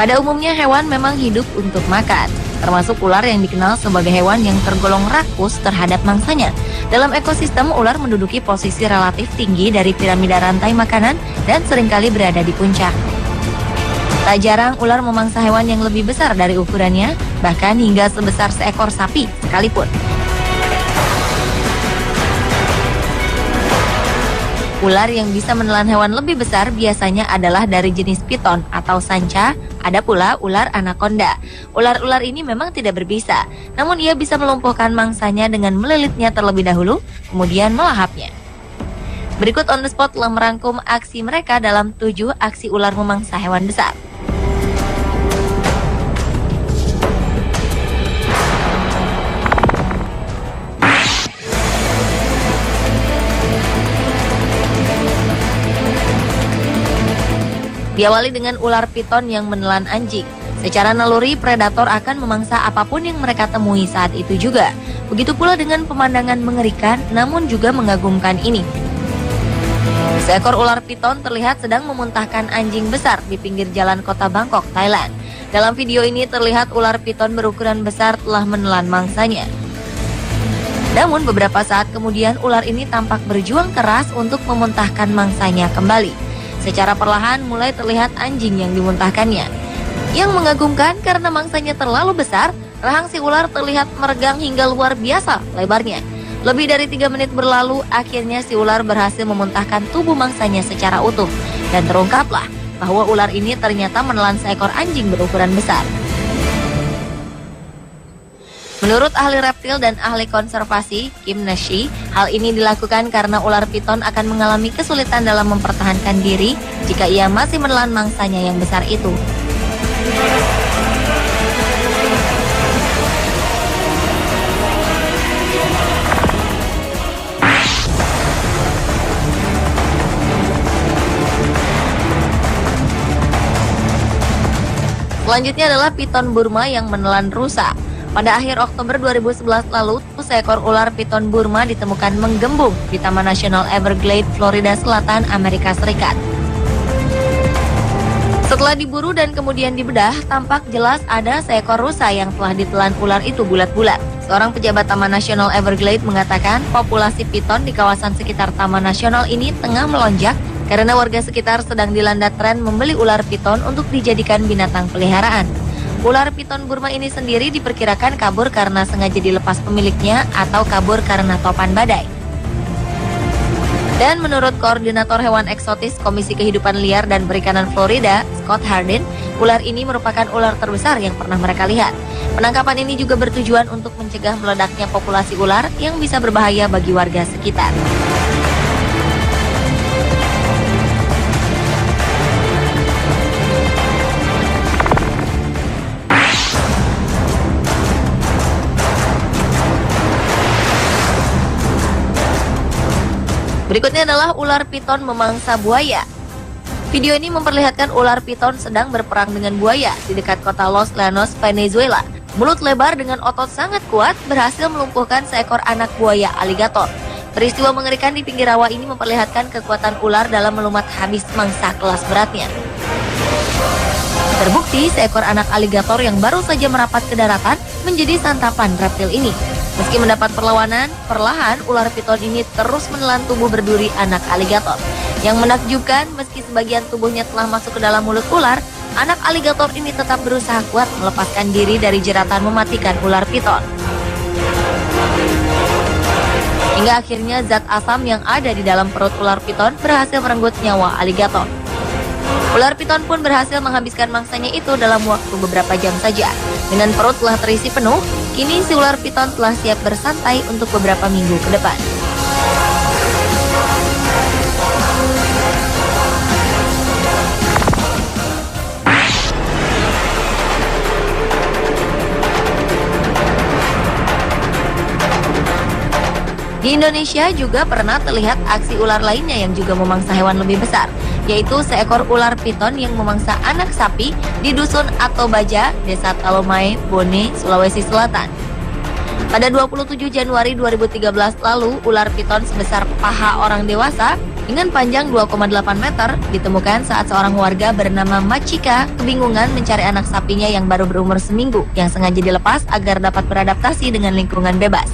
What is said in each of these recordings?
Pada umumnya hewan memang hidup untuk makan, termasuk ular yang dikenal sebagai hewan yang tergolong rakus terhadap mangsanya. Dalam ekosistem, ular menduduki posisi relatif tinggi dari piramida rantai makanan dan seringkali berada di puncak. Tak jarang ular memangsa hewan yang lebih besar dari ukurannya, bahkan hingga sebesar seekor sapi sekalipun. Ular yang bisa menelan hewan lebih besar biasanya adalah dari jenis piton atau sanca. Ada pula ular anaconda. Ular-ular ini memang tidak berbisa, namun ia bisa melumpuhkan mangsanya dengan melilitnya terlebih dahulu, kemudian melahapnya. Berikut On The Spot telah merangkum aksi mereka dalam 7 aksi ular memangsa hewan besar. Diawali dengan ular piton yang menelan anjing. Secara naluri, predator akan memangsa apapun yang mereka temui saat itu juga. Begitu pula dengan pemandangan mengerikan namun juga mengagumkan ini. Seekor ular piton terlihat sedang memuntahkan anjing besar di pinggir jalan kota Bangkok, Thailand. Dalam video ini terlihat ular piton berukuran besar telah menelan mangsanya. Namun beberapa saat kemudian ular ini tampak berjuang keras untuk memuntahkan mangsanya kembali. Secara perlahan mulai terlihat anjing yang dimuntahkannya. Yang mengagumkan karena mangsanya terlalu besar, rahang si ular terlihat meregang hingga luar biasa lebarnya. Lebih dari 3 menit berlalu, akhirnya si ular berhasil memuntahkan tubuh mangsanya secara utuh. Dan terungkaplah bahwa ular ini ternyata menelan seekor anjing berukuran besar. Menurut ahli reptil dan ahli konservasi, Kim Nashi, hal ini dilakukan karena ular piton akan mengalami kesulitan dalam mempertahankan diri jika ia masih menelan mangsanya yang besar itu. Selanjutnya adalah piton Burma yang menelan rusa. Pada akhir Oktober 2011 lalu, seekor ular piton Burma ditemukan menggembung di Taman Nasional Everglades, Florida Selatan, Amerika Serikat. Setelah diburu dan kemudian dibedah, tampak jelas ada seekor rusa yang telah ditelan ular itu bulat-bulat. Seorang pejabat Taman Nasional Everglades mengatakan populasi piton di kawasan sekitar Taman Nasional ini tengah melonjak karena warga sekitar sedang dilanda tren membeli ular piton untuk dijadikan binatang peliharaan. Ular piton Burma ini sendiri diperkirakan kabur karena sengaja dilepas pemiliknya atau kabur karena topan badai. Dan menurut Koordinator Hewan Eksotis Komisi Kehidupan Liar dan Perikanan Florida, Scott Hardin, ular ini merupakan ular terbesar yang pernah mereka lihat. Penangkapan ini juga bertujuan untuk mencegah meledaknya populasi ular yang bisa berbahaya bagi warga sekitar. Berikutnya adalah ular piton memangsa buaya. Video ini memperlihatkan ular piton sedang berperang dengan buaya di dekat kota Los Llanos, Venezuela. Mulut lebar dengan otot sangat kuat berhasil melumpuhkan seekor anak buaya aligator. Peristiwa mengerikan di pinggir rawa ini memperlihatkan kekuatan ular dalam melumat habis mangsa kelas beratnya. Terbukti seekor anak aligator yang baru saja merapat ke daratan menjadi santapan reptil ini. Meski mendapat perlawanan, perlahan ular piton ini terus menelan tubuh berduri anak aligator. Yang menakjubkan, meski sebagian tubuhnya telah masuk ke dalam mulut ular, anak aligator ini tetap berusaha kuat melepaskan diri dari jeratan mematikan ular piton. Hingga akhirnya zat asam yang ada di dalam perut ular piton berhasil merenggut nyawa aligator. Ular piton pun berhasil menghabiskan mangsanya itu dalam waktu beberapa jam saja. Dengan perut telah terisi penuh, kini si ular piton telah siap bersantai untuk beberapa minggu ke depan. Di Indonesia juga pernah terlihat aksi ular lainnya yang juga memangsa hewan lebih besar, yaitu seekor ular piton yang memangsa anak sapi di Dusun Atobaja, Desa Talomai, Bone, Sulawesi Selatan. Pada 27 Januari 2013 lalu, ular piton sebesar paha orang dewasa dengan panjang 2,8 meter ditemukan saat seorang warga bernama Machika kebingungan mencari anak sapinya yang baru berumur seminggu yang sengaja dilepas agar dapat beradaptasi dengan lingkungan bebas.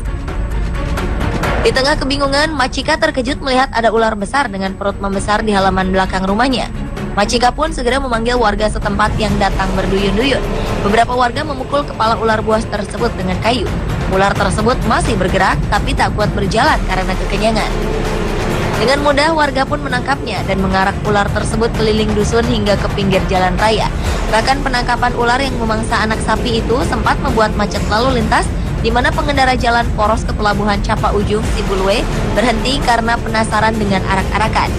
Di tengah kebingungan, Machika terkejut melihat ada ular besar dengan perut membesar di halaman belakang rumahnya. Machika pun segera memanggil warga setempat yang datang berduyun-duyun. Beberapa warga memukul kepala ular buas tersebut dengan kayu. Ular tersebut masih bergerak tapi tak kuat berjalan karena kekenyangan. Dengan mudah warga pun menangkapnya dan mengarak ular tersebut keliling dusun hingga ke pinggir jalan raya. Bahkan penangkapan ular yang memangsa anak sapi itu sempat membuat macet lalu lintas, di mana pengendara jalan poros ke pelabuhan Capa Ujung, Sibulwe berhenti karena penasaran dengan arak-arakan.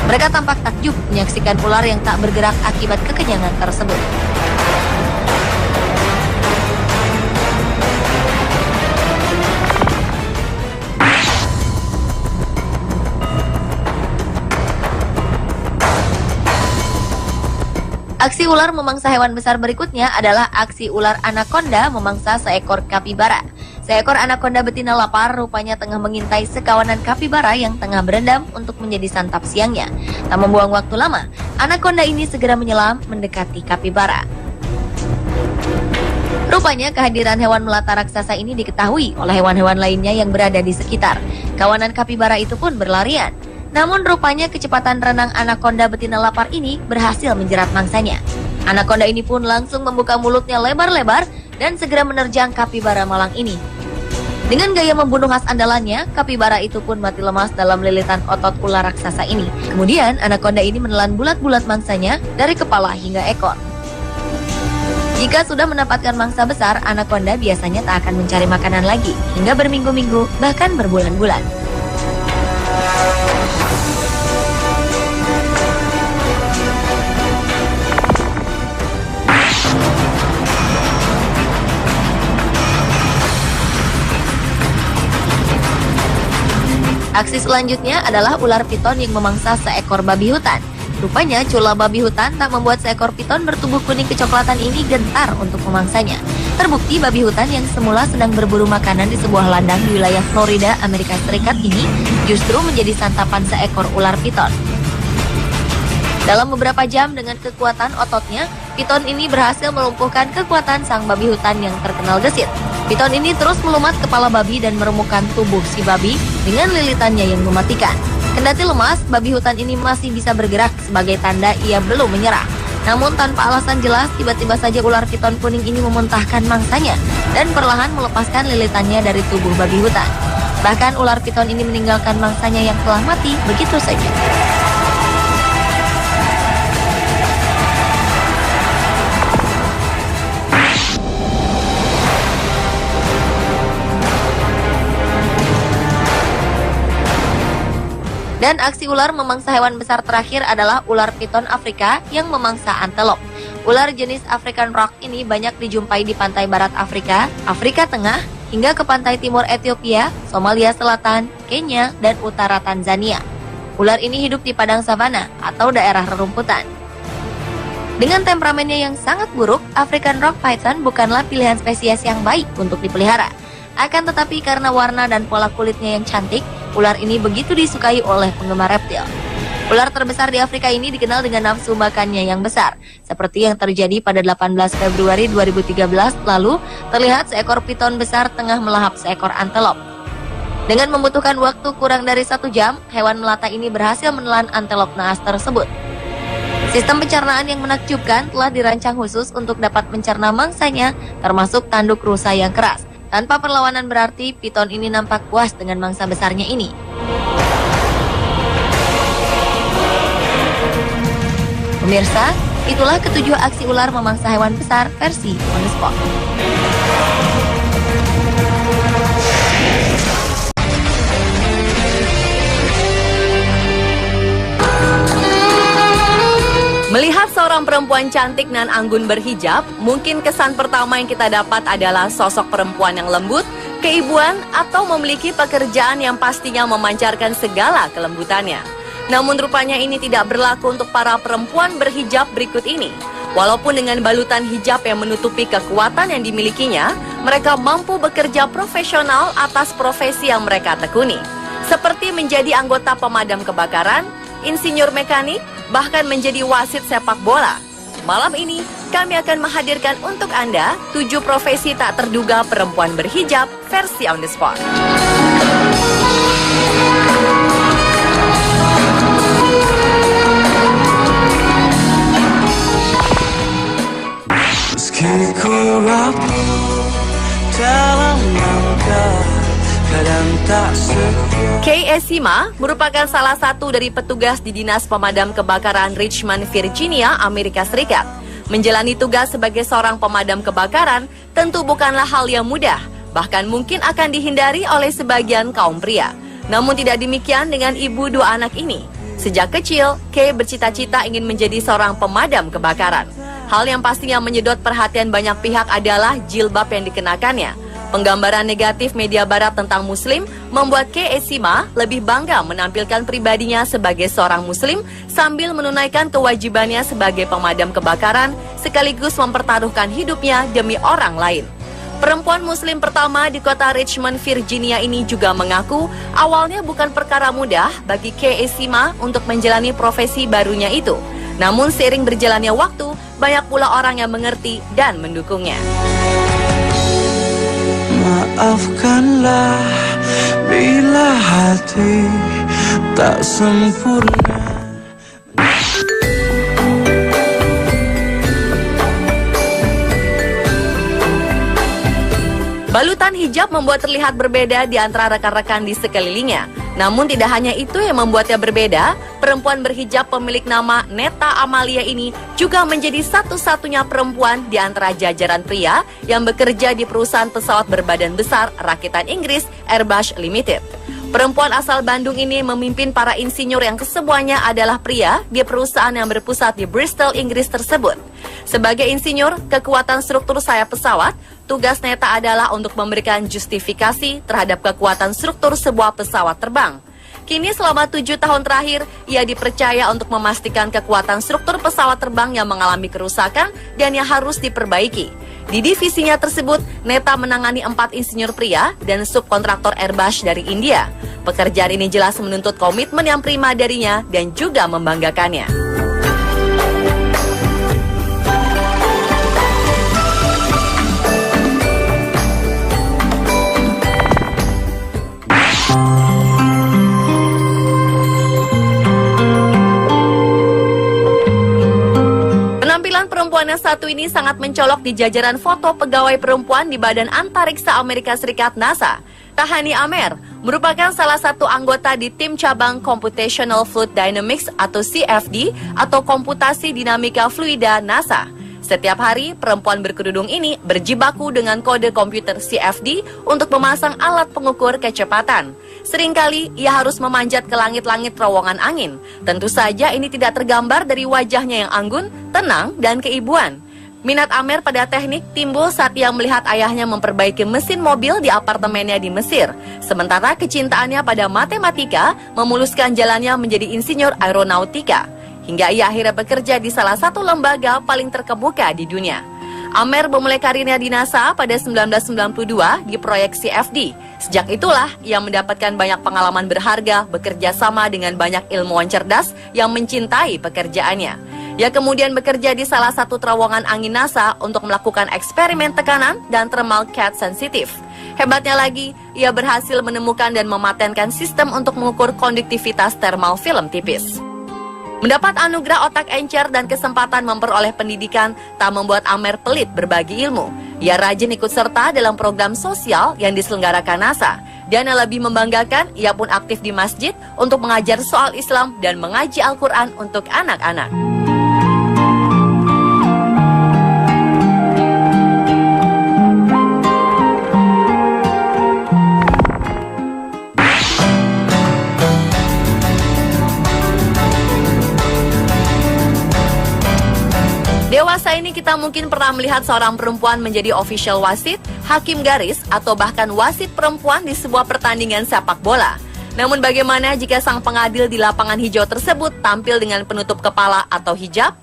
Mereka tampak takjub menyaksikan ular yang tak bergerak akibat kekenyangan tersebut. Aksi ular memangsa hewan besar berikutnya adalah aksi ular anaconda memangsa seekor kapibara. Seekor anaconda betina lapar rupanya tengah mengintai sekawanan kapibara yang tengah berendam untuk menjadi santap siangnya. Tak membuang waktu lama, anaconda ini segera menyelam mendekati kapibara. Rupanya kehadiran hewan melata raksasa ini diketahui oleh hewan-hewan lainnya yang berada di sekitar. Kawanan kapibara itu pun berlarian. Namun rupanya kecepatan renang anaconda betina lapar ini berhasil menjerat mangsanya. Anaconda ini pun langsung membuka mulutnya lebar-lebar dan segera menerjang kapibara malang ini. Dengan gaya membunuh khas andalannya, kapibara itu pun mati lemas dalam lilitan otot ular raksasa ini. Kemudian anaconda ini menelan bulat-bulat mangsanya dari kepala hingga ekor. Jika sudah mendapatkan mangsa besar, anaconda biasanya tak akan mencari makanan lagi hingga berminggu-minggu, bahkan berbulan-bulan. Aksi selanjutnya adalah ular piton yang memangsa seekor babi hutan. Rupanya cula babi hutan tak membuat seekor piton bertubuh kuning kecoklatan ini gentar untuk memangsanya. Terbukti babi hutan yang semula sedang berburu makanan di sebuah ladang di wilayah Florida, Amerika Serikat ini justru menjadi santapan seekor ular piton. Dalam beberapa jam dengan kekuatan ototnya, piton ini berhasil melumpuhkan kekuatan sang babi hutan yang terkenal gesit. Piton ini terus melumat kepala babi dan meremukkan tubuh si babi dengan lilitannya yang mematikan. Kendati lemas, babi hutan ini masih bisa bergerak sebagai tanda ia belum menyerah. Namun tanpa alasan jelas, tiba-tiba saja ular piton kuning ini memuntahkan mangsanya dan perlahan melepaskan lilitannya dari tubuh babi hutan. Bahkan ular piton ini meninggalkan mangsanya yang telah mati begitu saja. Dan aksi ular memangsa hewan besar terakhir adalah ular piton Afrika yang memangsa antelop. Ular jenis African rock ini banyak dijumpai di pantai barat Afrika, Afrika Tengah, hingga ke pantai timur Ethiopia, Somalia Selatan, Kenya, dan utara Tanzania. Ular ini hidup di padang savana atau daerah rerumputan. Dengan temperamennya yang sangat buruk, African rock python bukanlah pilihan spesies yang baik untuk dipelihara. Akan tetapi karena warna dan pola kulitnya yang cantik, ular ini begitu disukai oleh penggemar reptil. Ular terbesar di Afrika ini dikenal dengan nafsu makannya yang besar. Seperti yang terjadi pada 18 Februari 2013 lalu, terlihat seekor piton besar tengah melahap seekor antelop. Dengan membutuhkan waktu kurang dari 1 jam, hewan melata ini berhasil menelan antelop naas tersebut. Sistem pencernaan yang menakjubkan telah dirancang khusus untuk dapat mencerna mangsanya, termasuk tanduk rusa yang keras. Tanpa perlawanan berarti, piton ini nampak puas dengan mangsa besarnya ini. Pemirsa, itulah ketujuh aksi ular memangsa hewan besar versi On The Spot. Melihat seorang perempuan cantik nan anggun berhijab, mungkin kesan pertama yang kita dapat adalah sosok perempuan yang lembut, keibuan, atau memiliki pekerjaan yang pastinya memancarkan segala kelembutannya. Namun rupanya ini tidak berlaku untuk para perempuan berhijab berikut ini. Walaupun dengan balutan hijab yang menutupi kekuatan yang dimilikinya, mereka mampu bekerja profesional atas profesi yang mereka tekuni. seperti menjadi anggota pemadam kebakaran, insinyur mekanik, bahkan menjadi wasit sepak bola. Malam ini, kami akan menghadirkan untuk Anda 7 profesi tak terduga perempuan berhijab versi on the spot. Kay Esima merupakan salah satu dari petugas di Dinas Pemadam Kebakaran Richmond, Virginia, Amerika Serikat. Menjalani tugas sebagai seorang pemadam kebakaran tentu bukanlah hal yang mudah, bahkan mungkin akan dihindari oleh sebagian kaum pria. Namun tidak demikian dengan ibu 2 anak ini. Sejak kecil, Kay bercita-cita ingin menjadi seorang pemadam kebakaran. Hal yang pastinya menyedot perhatian banyak pihak adalah jilbab yang dikenakannya. Penggambaran negatif media barat tentang muslim membuat Kay Esima lebih bangga menampilkan pribadinya sebagai seorang muslim sambil menunaikan kewajibannya sebagai pemadam kebakaran sekaligus mempertaruhkan hidupnya demi orang lain. Perempuan muslim pertama di kota Richmond, Virginia ini juga mengaku awalnya bukan perkara mudah bagi Kay Esima untuk menjalani profesi barunya itu. Namun seiring berjalannya waktu, banyak pula orang yang mengerti dan mendukungnya. Maafkanlah bila hati tak sempurna. Balutan hijab membuat terlihat berbeda di antara rekan-rekan di sekelilingnya. Namun tidak hanya itu yang membuatnya berbeda, perempuan berhijab pemilik nama Neta Amalia ini juga menjadi satu-satunya perempuan di antara jajaran pria yang bekerja di perusahaan pesawat berbadan besar rakitan Inggris Airbus Limited. Perempuan asal Bandung ini memimpin para insinyur yang kesemuanya adalah pria di perusahaan yang berpusat di Bristol, Inggris tersebut. Sebagai insinyur, kekuatan struktur sayap pesawat, tugas Neta adalah untuk memberikan justifikasi terhadap kekuatan struktur sebuah pesawat terbang. Kini selama 7 tahun terakhir, ia dipercaya untuk memastikan kekuatan struktur pesawat terbang yang mengalami kerusakan dan yang harus diperbaiki. Di divisinya tersebut, Neta menangani 4 insinyur pria dan subkontraktor Airbus dari India. Pekerjaan ini jelas menuntut komitmen yang prima darinya dan juga membanggakannya. Penampilan perempuan yang satu ini sangat mencolok di jajaran foto pegawai perempuan di Badan Antariksa Amerika Serikat NASA. Tahani Amer merupakan salah satu anggota di tim cabang Computational Fluid Dynamics atau CFD atau Komputasi Dinamika Fluida NASA. Setiap hari, perempuan berkerudung ini berjibaku dengan kode komputer CFD untuk memasang alat pengukur kecepatan. Seringkali, ia harus memanjat ke langit-langit terowongan angin. Tentu saja ini tidak tergambar dari wajahnya yang anggun, tenang, dan keibuan. Minat Amer pada teknik timbul saat ia melihat ayahnya memperbaiki mesin mobil di apartemennya di Mesir. Sementara kecintaannya pada matematika memuluskan jalannya menjadi insinyur aeronautika. Hingga ia akhirnya bekerja di salah satu lembaga paling terkemuka di dunia. Amer memulai karirnya di NASA pada 1992 di proyek CFD. Sejak itulah ia mendapatkan banyak pengalaman berharga bekerja sama dengan banyak ilmuwan cerdas yang mencintai pekerjaannya. Ia kemudian bekerja di salah satu terowongan angin NASA untuk melakukan eksperimen tekanan dan thermal cat sensitif. Hebatnya lagi, ia berhasil menemukan dan mematenkan sistem untuk mengukur konduktivitas thermal film tipis. Mendapat anugerah otak encer dan kesempatan memperoleh pendidikan tak membuat Amer pelit berbagi ilmu. Ia rajin ikut serta dalam program sosial yang diselenggarakan NASA. Dan yang lebih membanggakan, ia pun aktif di masjid untuk mengajar soal Islam dan mengaji Al-Quran untuk anak-anak. Dewasa ini kita mungkin pernah melihat seorang perempuan menjadi official wasit, hakim garis, atau bahkan wasit perempuan di sebuah pertandingan sepak bola. Namun bagaimana jika sang pengadil di lapangan hijau tersebut tampil dengan penutup kepala atau hijab?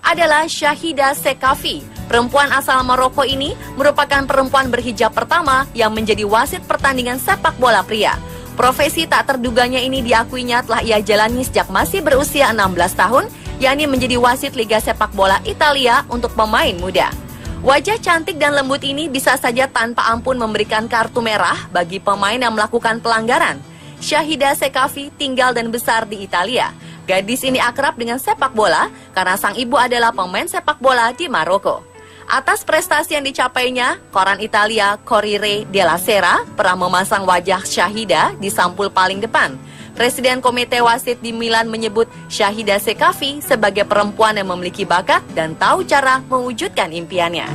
Adalah Shahida Sekafi. Perempuan asal Maroko ini merupakan perempuan berhijab pertama yang menjadi wasit pertandingan sepak bola pria. Profesi tak terduganya ini diakuinya telah ia jalani sejak masih berusia 16 tahun, yakni menjadi wasit Liga Sepak Bola Italia untuk pemain muda. Wajah cantik dan lembut ini bisa saja tanpa ampun memberikan kartu merah bagi pemain yang melakukan pelanggaran. Shahida Sekafi tinggal dan besar di Italia. Gadis ini akrab dengan sepak bola karena sang ibu adalah pemain sepak bola di Maroko. Atas prestasi yang dicapainya, koran Italia Corriere della Sera pernah memasang wajah Shahida di sampul paling depan. Presiden Komite Wasit di Milan menyebut Shahida Sekafi sebagai perempuan yang memiliki bakat dan tahu cara mewujudkan impiannya.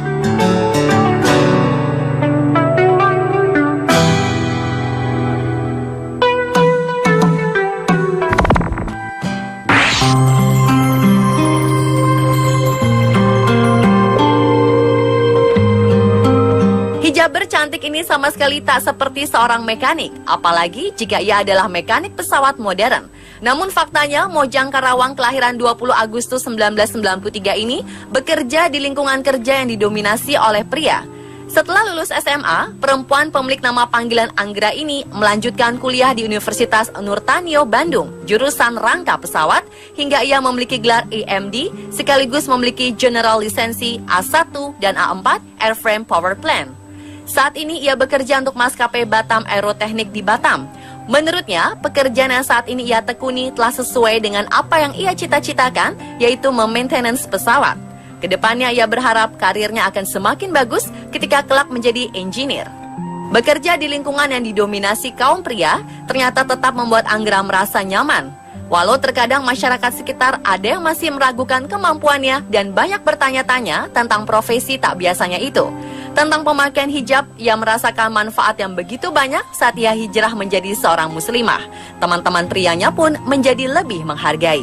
Hijaber cantik ini sama sekali tak seperti seorang mekanik, apalagi jika ia adalah mekanik pesawat modern. Namun faktanya, Mojang Karawang kelahiran 20 Agustus 1993 ini bekerja di lingkungan kerja yang didominasi oleh pria. Setelah lulus SMA, perempuan pemilik nama panggilan Anggra ini melanjutkan kuliah di Universitas Nurtanio Bandung, jurusan rangka pesawat, hingga ia memiliki gelar AMD, sekaligus memiliki general lisensi A1 dan A4 Airframe Power Plant. Saat ini ia bekerja untuk maskapai Batam Aeroteknik di Batam. Menurutnya, pekerjaan yang saat ini ia tekuni telah sesuai dengan apa yang ia cita-citakan, yaitu memaintenance pesawat. Kedepannya ia berharap karirnya akan semakin bagus ketika kelak menjadi engineer. Bekerja di lingkungan yang didominasi kaum pria, ternyata tetap membuat Anggra merasa nyaman. Walau terkadang masyarakat sekitar ada yang masih meragukan kemampuannya dan banyak bertanya-tanya tentang profesi tak biasanya itu. Tentang pemakaian hijab, ia merasakan manfaat yang begitu banyak saat ia hijrah menjadi seorang muslimah. Teman-teman prianya pun menjadi lebih menghargai.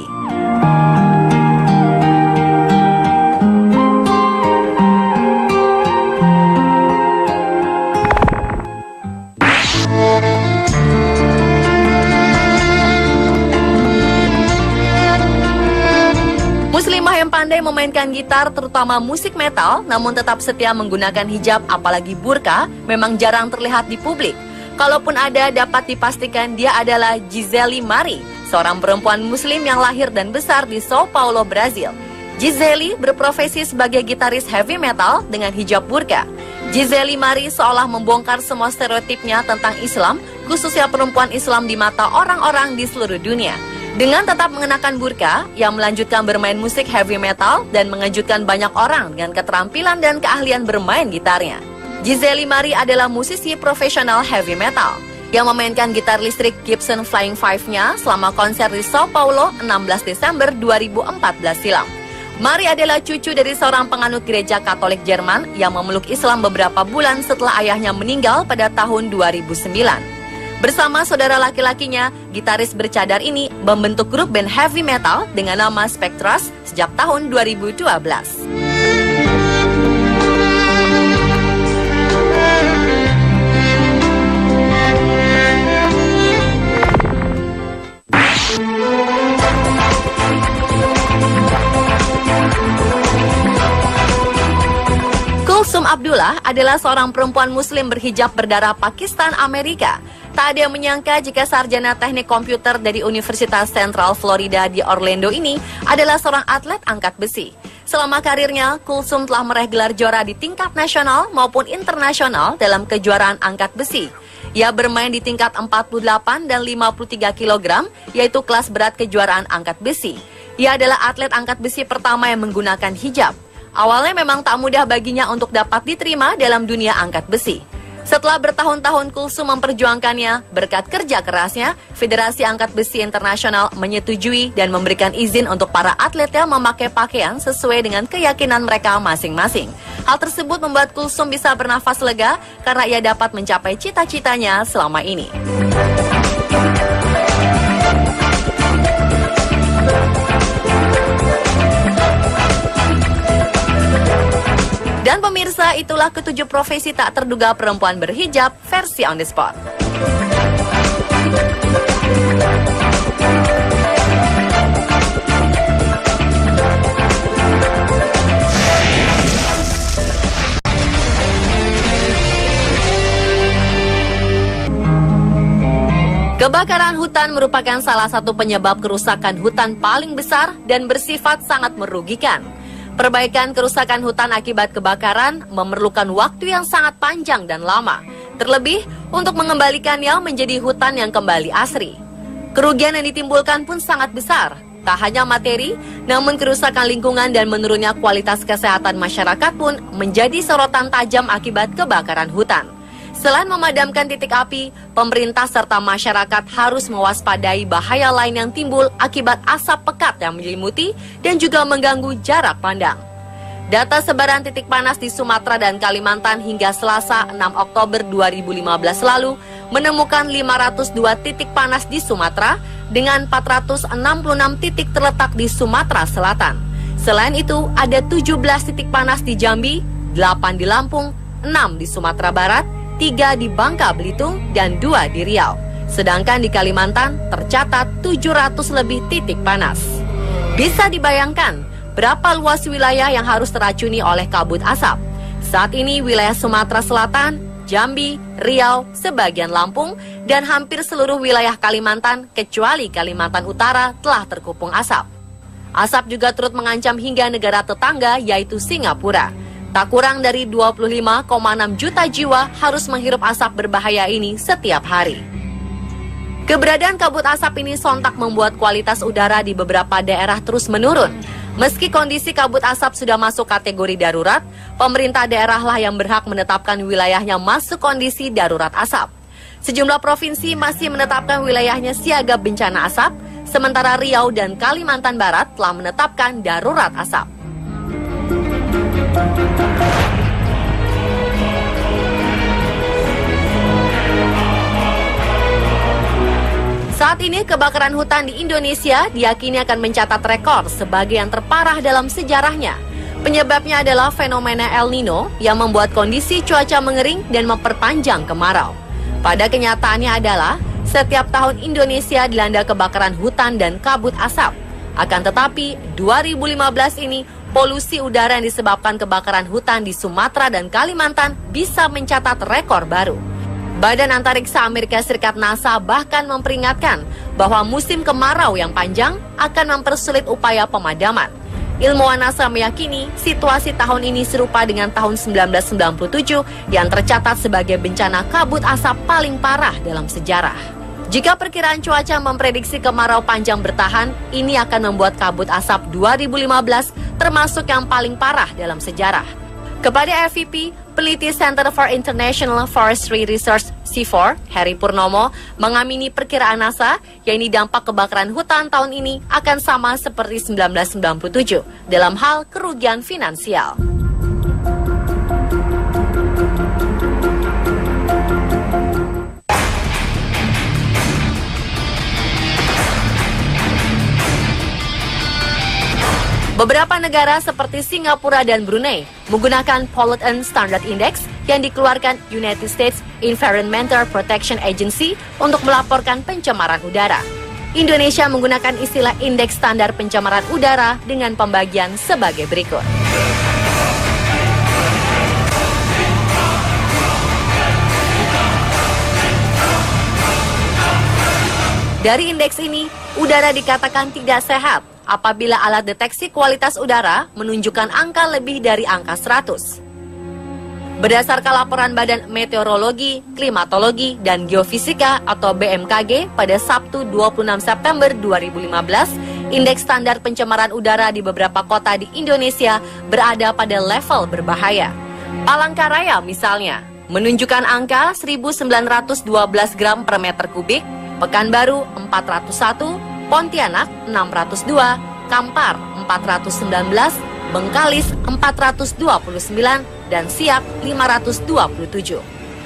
Muslimah yang pandai memainkan gitar, terutama musik metal, namun tetap setia menggunakan hijab apalagi burka, memang jarang terlihat di publik. Kalaupun ada, dapat dipastikan dia adalah Gisele Mari, seorang perempuan muslim yang lahir dan besar di Sao Paulo, Brazil. Gisele berprofesi sebagai gitaris heavy metal dengan hijab burka. Gisele Mari seolah membongkar semua stereotipnya tentang Islam, khususnya perempuan Islam di mata orang-orang di seluruh dunia. Dengan tetap mengenakan burka, ia melanjutkan bermain musik heavy metal dan mengejutkan banyak orang dengan keterampilan dan keahlian bermain gitarnya. Gisele Mari adalah musisi profesional heavy metal yang memainkan gitar listrik Gibson Flying Five-nya selama konser di Sao Paulo 16 Desember 2014 silam. Mari adalah cucu dari seorang penganut gereja Katolik Jerman yang memeluk Islam beberapa bulan setelah ayahnya meninggal pada tahun 2009. Bersama saudara laki-lakinya, gitaris bercadar ini membentuk grup band heavy metal dengan nama Spectras sejak tahun 2012. Kulsum Abdullah adalah seorang perempuan muslim berhijab berdarah Pakistan Amerika. Tak ada yang menyangka jika sarjana teknik komputer dari Universitas Central Florida di Orlando ini adalah seorang atlet angkat besi. Selama karirnya, Kulsum telah meraih gelar juara di tingkat nasional maupun internasional dalam kejuaraan angkat besi. Ia bermain di tingkat 48 dan 53 kg, yaitu kelas berat kejuaraan angkat besi. Ia adalah atlet angkat besi pertama yang menggunakan hijab. Awalnya memang tak mudah baginya untuk dapat diterima dalam dunia angkat besi. Setelah bertahun-tahun Kulsum memperjuangkannya, berkat kerja kerasnya, Federasi Angkat Besi Internasional menyetujui dan memberikan izin untuk para atletnya memakai pakaian sesuai dengan keyakinan mereka masing-masing. Hal tersebut membuat Kulsum bisa bernafas lega karena ia dapat mencapai cita-citanya selama ini. Dan pemirsa, itulah ketujuh profesi tak terduga perempuan berhijab versi On The Spot. Kebakaran hutan merupakan salah satu penyebab kerusakan hutan paling besar dan bersifat sangat merugikan. Perbaikan kerusakan hutan akibat kebakaran memerlukan waktu yang sangat panjang dan lama, terlebih untuk mengembalikannya menjadi hutan yang kembali asri. Kerugian yang ditimbulkan pun sangat besar, tak hanya materi, namun kerusakan lingkungan dan menurunnya kualitas kesehatan masyarakat pun menjadi sorotan tajam akibat kebakaran hutan. Selain memadamkan titik api, pemerintah serta masyarakat harus mewaspadai bahaya lain yang timbul akibat asap pekat yang menyelimuti dan juga mengganggu jarak pandang. Data sebaran titik panas di Sumatera dan Kalimantan hingga Selasa 6 Oktober 2015 lalu menemukan 502 titik panas di Sumatera dengan 466 titik terletak di Sumatera Selatan. Selain itu, ada 17 titik panas di Jambi, 8 di Lampung, 6 di Sumatera Barat, 3 di Bangka Belitung, dan 2 di Riau. Sedangkan di Kalimantan tercatat 700 lebih titik panas. Bisa dibayangkan berapa luas wilayah yang harus teracuni oleh kabut asap. Saat ini wilayah Sumatera Selatan, Jambi, Riau, sebagian Lampung, dan hampir seluruh wilayah Kalimantan kecuali Kalimantan Utara telah terkepung asap. Asap juga turut mengancam hingga negara tetangga yaitu Singapura. Tak kurang dari 25,6 juta jiwa harus menghirup asap berbahaya ini setiap hari. Keberadaan kabut asap ini sontak membuat kualitas udara di beberapa daerah terus menurun. Meski kondisi kabut asap sudah masuk kategori darurat, pemerintah daerahlah yang berhak menetapkan wilayahnya masuk kondisi darurat asap. Sejumlah provinsi masih menetapkan wilayahnya siaga bencana asap, sementara Riau dan Kalimantan Barat telah menetapkan darurat asap. Saat ini kebakaran hutan di Indonesia diyakini akan mencatat rekor sebagai yang terparah dalam sejarahnya. Penyebabnya adalah fenomena El Nino yang membuat kondisi cuaca mengering dan memperpanjang kemarau. Pada kenyataannya adalah setiap tahun Indonesia dilanda kebakaran hutan dan kabut asap. Akan tetapi 2015 ini polusi udara yang disebabkan kebakaran hutan di Sumatera dan Kalimantan bisa mencatat rekor baru. Badan Antariksa Amerika Serikat NASA bahkan memperingatkan bahwa musim kemarau yang panjang akan mempersulit upaya pemadaman. Ilmuwan NASA meyakini situasi tahun ini serupa dengan tahun 1997 yang tercatat sebagai bencana kabut asap paling parah dalam sejarah. Jika perkiraan cuaca memprediksi kemarau panjang bertahan, ini akan membuat kabut asap 2015 termasuk yang paling parah dalam sejarah. Kepada FVP, peneliti Center for International Forestry Research C4, Heri Purnomo, mengamini perkiraan NASA, yakni dampak kebakaran hutan tahun ini akan sama seperti 1997 dalam hal kerugian finansial. Beberapa negara seperti Singapura dan Brunei menggunakan Pollutant Standard Index yang dikeluarkan United States Environmental Protection Agency untuk melaporkan pencemaran udara. Indonesia menggunakan istilah Indeks Standar Pencemaran Udara dengan pembagian sebagai berikut. Dari indeks ini, udara dikatakan tidak sehat apabila alat deteksi kualitas udara menunjukkan angka lebih dari angka 100. Berdasarkan laporan Badan Meteorologi, Klimatologi, dan Geofisika atau BMKG pada Sabtu 26 September 2015, indeks standar pencemaran udara di beberapa kota di Indonesia berada pada level berbahaya. Palangkaraya misalnya, menunjukkan angka 1.912 gram per meter kubik, Pekanbaru 401, Pontianak 602, Kampar 419, Bengkalis 429, dan Siak 527.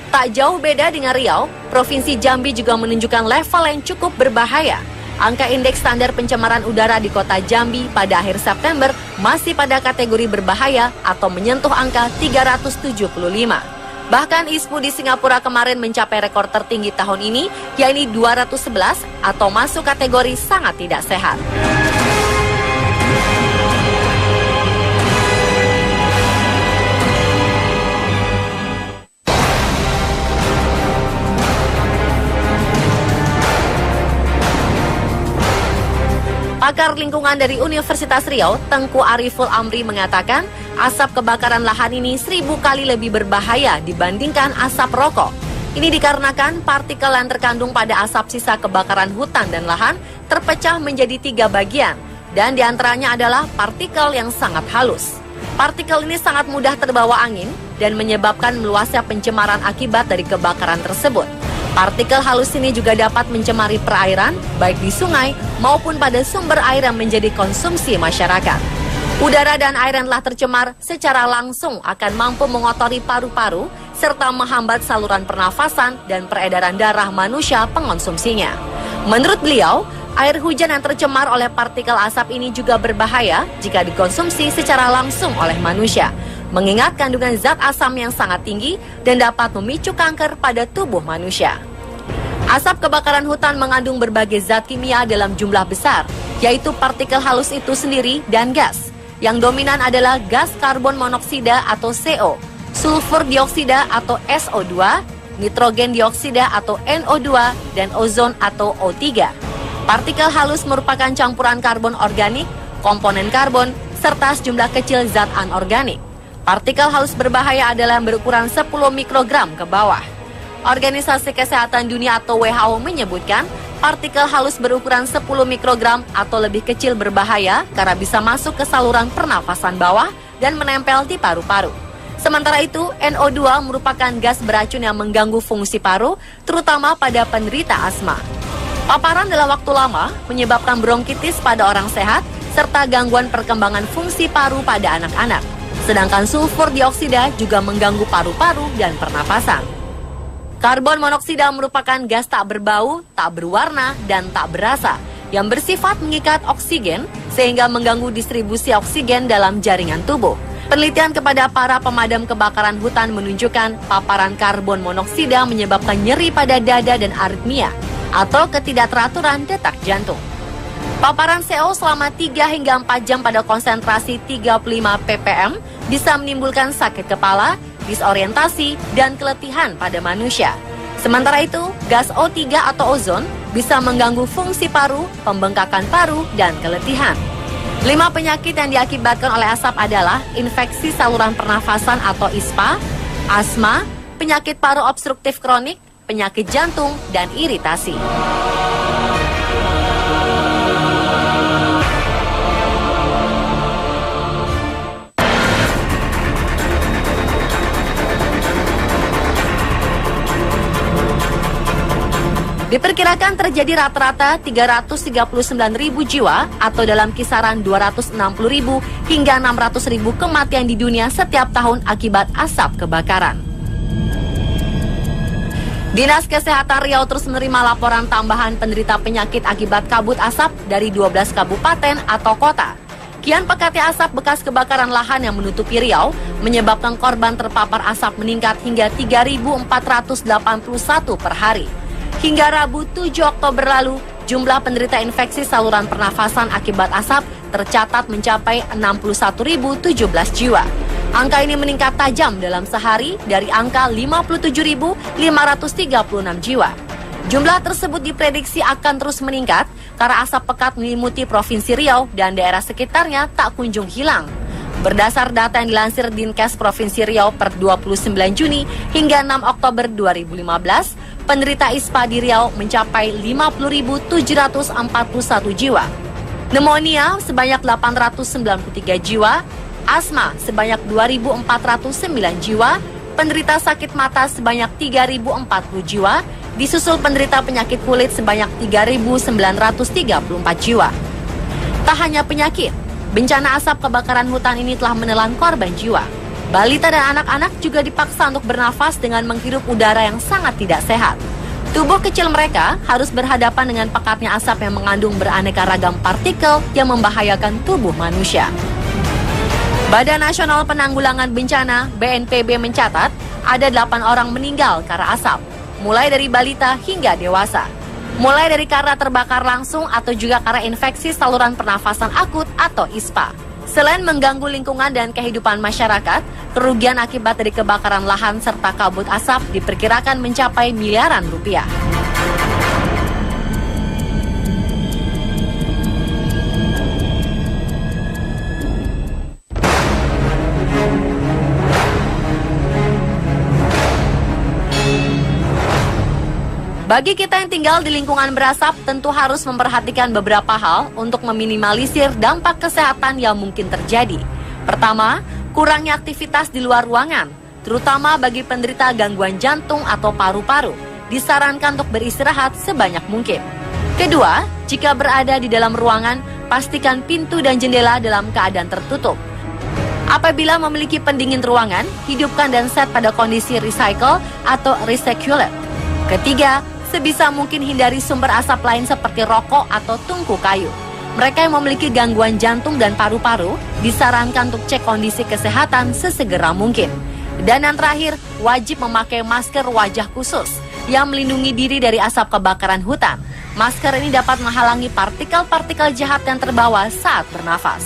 Tak jauh beda dengan Riau, Provinsi Jambi juga menunjukkan level yang cukup berbahaya. Angka indeks standar pencemaran udara di kota Jambi pada akhir September masih pada kategori berbahaya atau menyentuh angka 375. Bahkan ISPU di Singapura kemarin mencapai rekor tertinggi tahun ini, yakni 211 atau masuk kategori sangat tidak sehat. Pakar lingkungan dari Universitas Riau, Tengku Ariful Amri mengatakan, asap kebakaran lahan ini 1000 kali lebih berbahaya dibandingkan asap rokok. Ini dikarenakan partikel yang terkandung pada asap sisa kebakaran hutan dan lahan terpecah menjadi 3 bagian, dan diantaranya adalah partikel yang sangat halus. Partikel ini sangat mudah terbawa angin dan menyebabkan meluasnya pencemaran akibat dari kebakaran tersebut. Partikel halus ini juga dapat mencemari perairan, baik di sungai maupun pada sumber air yang menjadi konsumsi masyarakat. Udara dan air yang telah tercemar secara langsung akan mampu mengotori paru-paru serta menghambat saluran pernafasan dan peredaran darah manusia pengonsumsinya. Menurut beliau, air hujan yang tercemar oleh partikel asap ini juga berbahaya jika dikonsumsi secara langsung oleh manusia, mengingat kandungan zat asam yang sangat tinggi dan dapat memicu kanker pada tubuh manusia. Asap kebakaran hutan mengandung berbagai zat kimia dalam jumlah besar, yaitu partikel halus itu sendiri dan gas. Yang dominan adalah gas karbon monoksida atau CO, sulfur dioksida atau SO2, nitrogen dioksida atau NO2, dan ozon atau O3. Partikel halus merupakan campuran karbon organik, komponen karbon, serta sejumlah kecil zat anorganik. Partikel halus berbahaya adalah yang berukuran 10 mikrogram ke bawah. Organisasi Kesehatan Dunia atau WHO menyebutkan partikel halus berukuran 10 mikrogram atau lebih kecil berbahaya karena bisa masuk ke saluran pernafasan bawah dan menempel di paru-paru. Sementara itu, NO2 merupakan gas beracun yang mengganggu fungsi paru, terutama pada penderita asma. Paparan dalam waktu lama menyebabkan bronkitis pada orang sehat serta gangguan perkembangan fungsi paru pada anak-anak. Sedangkan sulfur dioksida juga mengganggu paru-paru dan pernapasan. Karbon monoksida merupakan gas tak berbau, tak berwarna, dan tak berasa yang bersifat mengikat oksigen sehingga mengganggu distribusi oksigen dalam jaringan tubuh. Penelitian kepada para pemadam kebakaran hutan menunjukkan paparan karbon monoksida menyebabkan nyeri pada dada dan aritmia atau ketidakteraturan detak jantung. Paparan CO selama 3 hingga 4 jam pada konsentrasi 35 ppm bisa menimbulkan sakit kepala, disorientasi, dan keletihan pada manusia. Sementara itu, gas O3 atau ozon bisa mengganggu fungsi paru, pembengkakan paru, dan keletihan. 5 penyakit yang diakibatkan oleh asap adalah infeksi saluran pernafasan atau ISPA, asma, penyakit paru obstruktif kronik, penyakit jantung, dan iritasi. Diperkirakan terjadi rata-rata 339.000 jiwa atau dalam kisaran 260.000 hingga 600.000 kematian di dunia setiap tahun akibat asap kebakaran. Dinas Kesehatan Riau terus menerima laporan tambahan penderita penyakit akibat kabut asap dari 12 kabupaten atau kota. Kian pekatnya asap bekas kebakaran lahan yang menutupi Riau menyebabkan korban terpapar asap meningkat hingga 3.481 per hari. Hingga Rabu 7 Oktober lalu, jumlah penderita infeksi saluran pernafasan akibat asap tercatat mencapai 61.017 jiwa. Angka ini meningkat tajam dalam sehari dari angka 57.536 jiwa. Jumlah tersebut diprediksi akan terus meningkat karena asap pekat menyelimuti Provinsi Riau dan daerah sekitarnya tak kunjung hilang. Berdasar data yang dilansir Dinkes Provinsi Riau per 29 Juni hingga 6 Oktober 2015, penderita ISPA di Riau mencapai 50.741 jiwa. Pneumonia sebanyak 893 jiwa, asma sebanyak 2.409 jiwa, penderita sakit mata sebanyak 3.040 jiwa, disusul penderita penyakit kulit sebanyak 3.934 jiwa. Tak hanya penyakit, bencana asap kebakaran hutan ini telah menelan korban jiwa. Balita dan anak-anak juga dipaksa untuk bernafas dengan menghirup udara yang sangat tidak sehat. Tubuh kecil mereka harus berhadapan dengan pekatnya asap yang mengandung beraneka ragam partikel yang membahayakan tubuh manusia. Badan Nasional Penanggulangan Bencana (BNPB) mencatat ada 8 orang meninggal karena asap, mulai dari balita hingga dewasa. Mulai dari karena terbakar langsung atau juga karena infeksi saluran pernafasan akut atau ISPA. Selain mengganggu lingkungan dan kehidupan masyarakat, kerugian akibat dari kebakaran lahan serta kabut asap diperkirakan mencapai miliaran rupiah. Bagi kita yang tinggal di lingkungan berasap, tentu harus memperhatikan beberapa hal untuk meminimalisir dampak kesehatan yang mungkin terjadi. Pertama, kurangnya aktivitas di luar ruangan, terutama bagi penderita gangguan jantung atau paru-paru, disarankan untuk beristirahat sebanyak mungkin. Kedua, jika berada di dalam ruangan, pastikan pintu dan jendela dalam keadaan tertutup. Apabila memiliki pendingin ruangan, hidupkan dan set pada kondisi recycle atau recirculate. Ketiga, sebisa mungkin hindari sumber asap lain seperti rokok atau tungku kayu. Mereka yang memiliki gangguan jantung dan paru-paru disarankan untuk cek kondisi kesehatan sesegera mungkin. Dan yang terakhir, wajib memakai masker wajah khusus yang melindungi diri dari asap kebakaran hutan. Masker ini dapat menghalangi partikel-partikel jahat yang terbawa saat bernafas.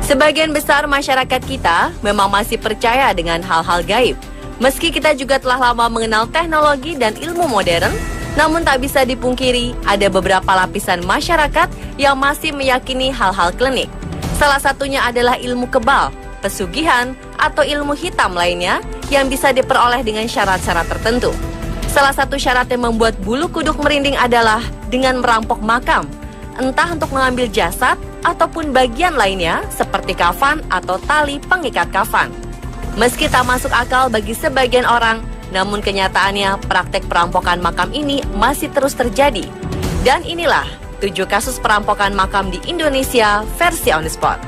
Sebagian besar masyarakat kita memang masih percaya dengan hal-hal gaib. Meski kita juga telah lama mengenal teknologi dan ilmu modern, namun tak bisa dipungkiri ada beberapa lapisan masyarakat yang masih meyakini hal-hal klinik. Salah satunya adalah ilmu kebal, pesugihan, atau ilmu hitam lainnya yang bisa diperoleh dengan syarat-syarat tertentu. Salah satu syarat yang membuat bulu kuduk merinding adalah dengan merampok makam, entah untuk mengambil jasad ataupun bagian lainnya seperti kafan atau tali pengikat kafan. Meski tak masuk akal bagi sebagian orang, namun kenyataannya praktek perampokan makam ini masih terus terjadi. Dan inilah 7 kasus perampokan makam di Indonesia versi On The Spot.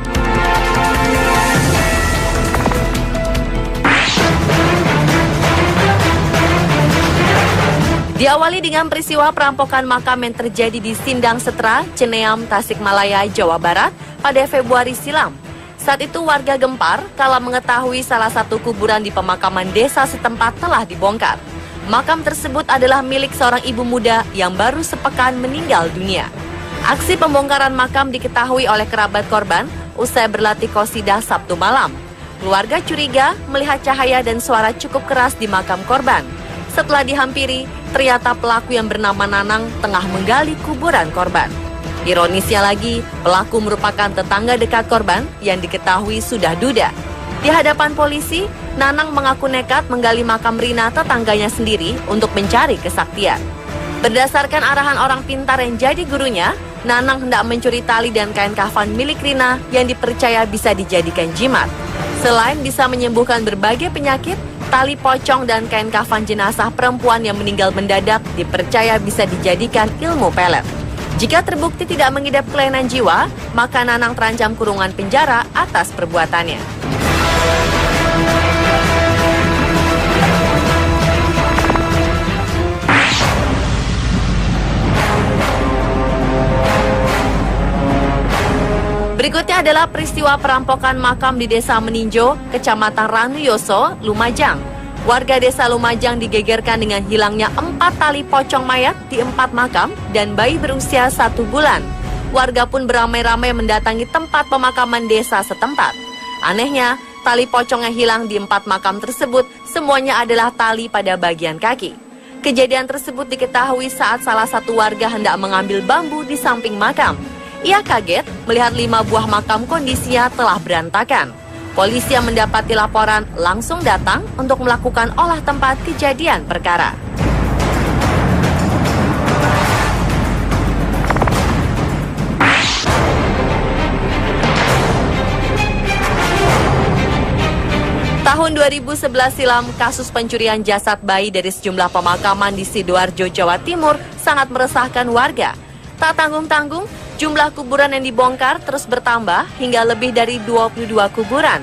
Diawali dengan peristiwa perampokan makam yang terjadi di Sindang Setra, Ceneam, Tasikmalaya, Jawa Barat pada Februari silam. Saat itu warga gempar kala mengetahui salah satu kuburan di pemakaman desa setempat telah dibongkar. Makam tersebut adalah milik seorang ibu muda yang baru sepekan meninggal dunia. Aksi pembongkaran makam diketahui oleh kerabat korban usai berlatih qosidah Sabtu malam. Keluarga curiga melihat cahaya dan suara cukup keras di makam korban. Setelah dihampiri, ternyata pelaku yang bernama Nanang tengah menggali kuburan korban. Ironisnya lagi, pelaku merupakan tetangga dekat korban yang diketahui sudah duda. Di hadapan polisi, Nanang mengaku nekat menggali makam Rina tetangganya sendiri untuk mencari kesaktian. Berdasarkan arahan orang pintar yang jadi gurunya, Nanang hendak mencuri tali dan kain kafan milik Rina yang dipercaya bisa dijadikan jimat. Selain bisa menyembuhkan berbagai penyakit, tali pocong dan kain kafan jenazah perempuan yang meninggal mendadak dipercaya bisa dijadikan ilmu pelet. Jika terbukti tidak mengidap kelainan jiwa, maka Nanang terancam kurungan penjara atas perbuatannya. Berikutnya adalah peristiwa perampokan makam di Desa Meninjo, Kecamatan Ranuyoso, Lumajang. Warga Desa Lumajang digegerkan dengan hilangnya 4 tali pocong mayat di 4 makam dan bayi berusia 1 bulan. Warga pun beramai-ramai mendatangi tempat pemakaman desa setempat. Anehnya, tali pocong yang hilang di 4 makam tersebut semuanya adalah tali pada bagian kaki. Kejadian tersebut diketahui saat salah satu warga hendak mengambil bambu di samping makam. Ia kaget melihat 5 buah makam kondisinya telah berantakan. Polisi yang mendapati laporan langsung datang untuk melakukan olah tempat kejadian perkara. Tahun 2011 silam, kasus pencurian jasad bayi dari sejumlah pemakaman di Sidoarjo, Jawa Timur sangat meresahkan warga. Tak tanggung-tanggung, jumlah kuburan yang dibongkar terus bertambah hingga lebih dari 22 kuburan.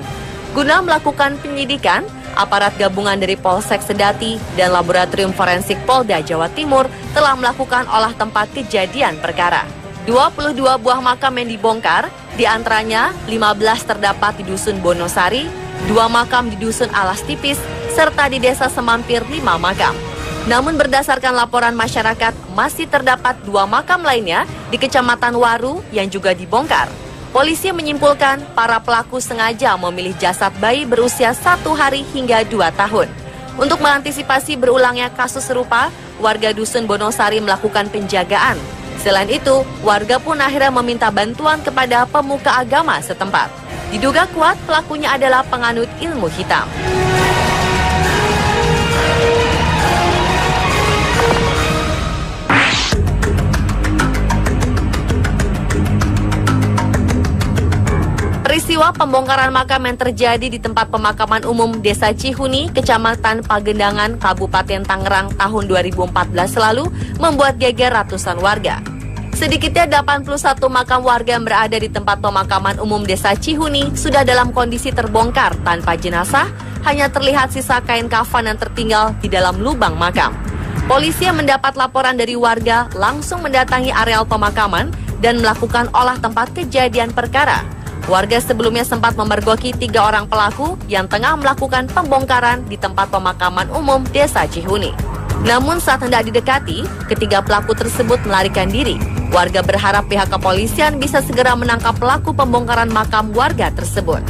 Guna melakukan penyidikan, aparat gabungan dari Polsek Sedati dan Laboratorium Forensik Polda Jawa Timur telah melakukan olah tempat kejadian perkara. 22 buah makam yang dibongkar, diantaranya 15 terdapat di Dusun Bonosari, 2 makam di Dusun Alas Tipis, serta di Desa Semampir 5 makam. Namun berdasarkan laporan masyarakat, masih terdapat 2 makam lainnya di Kecamatan Waru yang juga dibongkar. Polisi menyimpulkan para pelaku sengaja memilih jasad bayi berusia 1 hari hingga 2 tahun. Untuk mengantisipasi berulangnya kasus serupa, warga Dusun Bonosari melakukan penjagaan. Selain itu, warga pun akhirnya meminta bantuan kepada pemuka agama setempat. Diduga kuat pelakunya adalah penganut ilmu hitam. Peristiwa pembongkaran makam yang terjadi di tempat pemakaman umum Desa Cihuni, Kecamatan Pagendangan, Kabupaten Tangerang tahun 2014 lalu membuat geger ratusan warga. Sedikitnya 81 makam warga yang berada di tempat pemakaman umum Desa Cihuni sudah dalam kondisi terbongkar tanpa jenazah, hanya terlihat sisa kain kafan yang tertinggal di dalam lubang makam. Polisi yang mendapat laporan dari warga langsung mendatangi areal pemakaman dan melakukan olah tempat kejadian perkara. Warga sebelumnya sempat memergoki 3 orang pelaku yang tengah melakukan pembongkaran di tempat pemakaman umum Desa Cihuni. Namun saat hendak didekati, ketiga pelaku tersebut melarikan diri. Warga berharap pihak kepolisian bisa segera menangkap pelaku pembongkaran makam warga tersebut.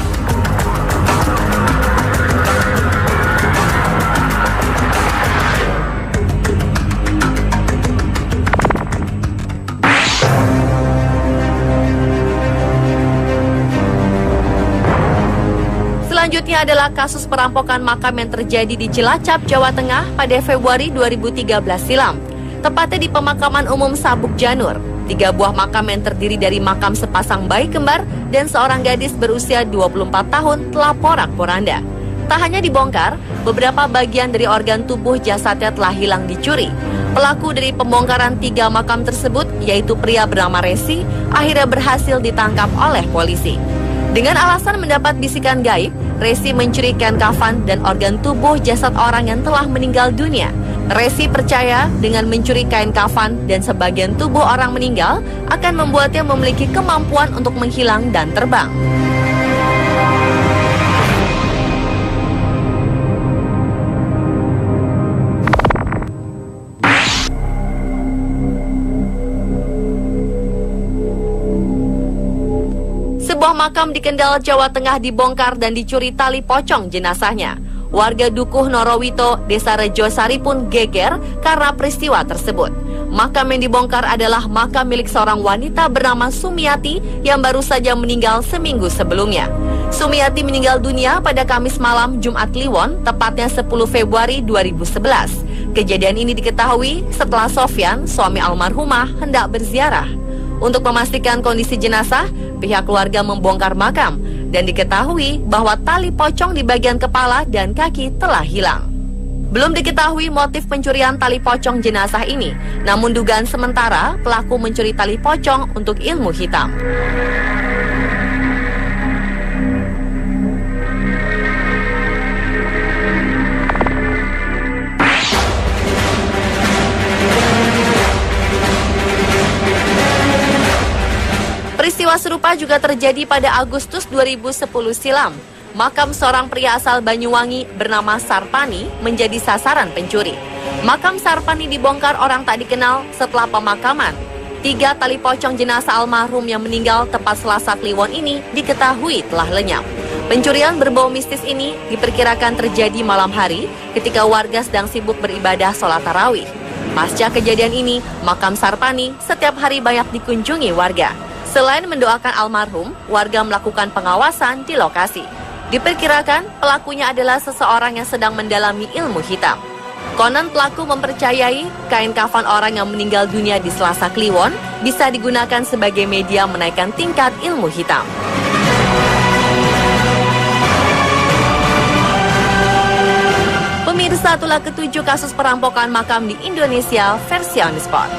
Selanjutnya adalah kasus perampokan makam yang terjadi di Cilacap, Jawa Tengah pada Februari 2013 silam. Tepatnya di pemakaman umum Sabuk Janur. 3 buah makam yang terdiri dari makam sepasang bayi kembar dan seorang gadis berusia 24 tahun telah porak-poranda. Tak hanya dibongkar, beberapa bagian dari organ tubuh jasadnya telah hilang dicuri. Pelaku dari pembongkaran 3 makam tersebut, yaitu pria bernama Resi, akhirnya berhasil ditangkap oleh polisi. Dengan alasan mendapat bisikan gaib, Resi mencuri kain kafan dan organ tubuh jasad orang yang telah meninggal dunia. Resi percaya dengan mencuri kain kafan dan sebagian tubuh orang meninggal akan membuatnya memiliki kemampuan untuk menghilang dan terbang. Sebuah makam di Kendal, Jawa Tengah dibongkar dan dicuri tali pocong jenazahnya. Warga Dukuh Norowito, Desa Rejosari pun geger karena peristiwa tersebut. Makam yang dibongkar adalah makam milik seorang wanita bernama Sumiati yang baru saja meninggal seminggu sebelumnya. Sumiati meninggal dunia pada Kamis malam Jumat Kliwon, tepatnya 10 Februari 2011. Kejadian ini diketahui setelah Sofyan, suami almarhumah, hendak berziarah. Untuk memastikan kondisi jenazah, pihak keluarga membongkar makam dan diketahui bahwa tali pocong di bagian kepala dan kaki telah hilang. Belum diketahui motif pencurian tali pocong jenazah ini, namun dugaan sementara pelaku mencuri tali pocong untuk ilmu hitam. Peristiwa serupa juga terjadi pada Agustus 2010 silam. Makam seorang pria asal Banyuwangi bernama Sarpani menjadi sasaran pencuri. Makam Sarpani dibongkar orang tak dikenal setelah pemakaman. 3 tali pocong jenazah almarhum yang meninggal tepat Selasa Kliwon ini diketahui telah lenyap. Pencurian berbau mistis ini diperkirakan terjadi malam hari ketika warga sedang sibuk beribadah sholat tarawih. Pasca kejadian ini, makam Sarpani setiap hari banyak dikunjungi warga. Selain mendoakan almarhum, warga melakukan pengawasan di lokasi. Diperkirakan pelakunya adalah seseorang yang sedang mendalami ilmu hitam. Konon pelaku mempercayai kain kafan orang yang meninggal dunia di Selasa Kliwon bisa digunakan sebagai media menaikkan tingkat ilmu hitam. Pemirsa, itulah ke-7 kasus perampokan makam di Indonesia versi On The Spot.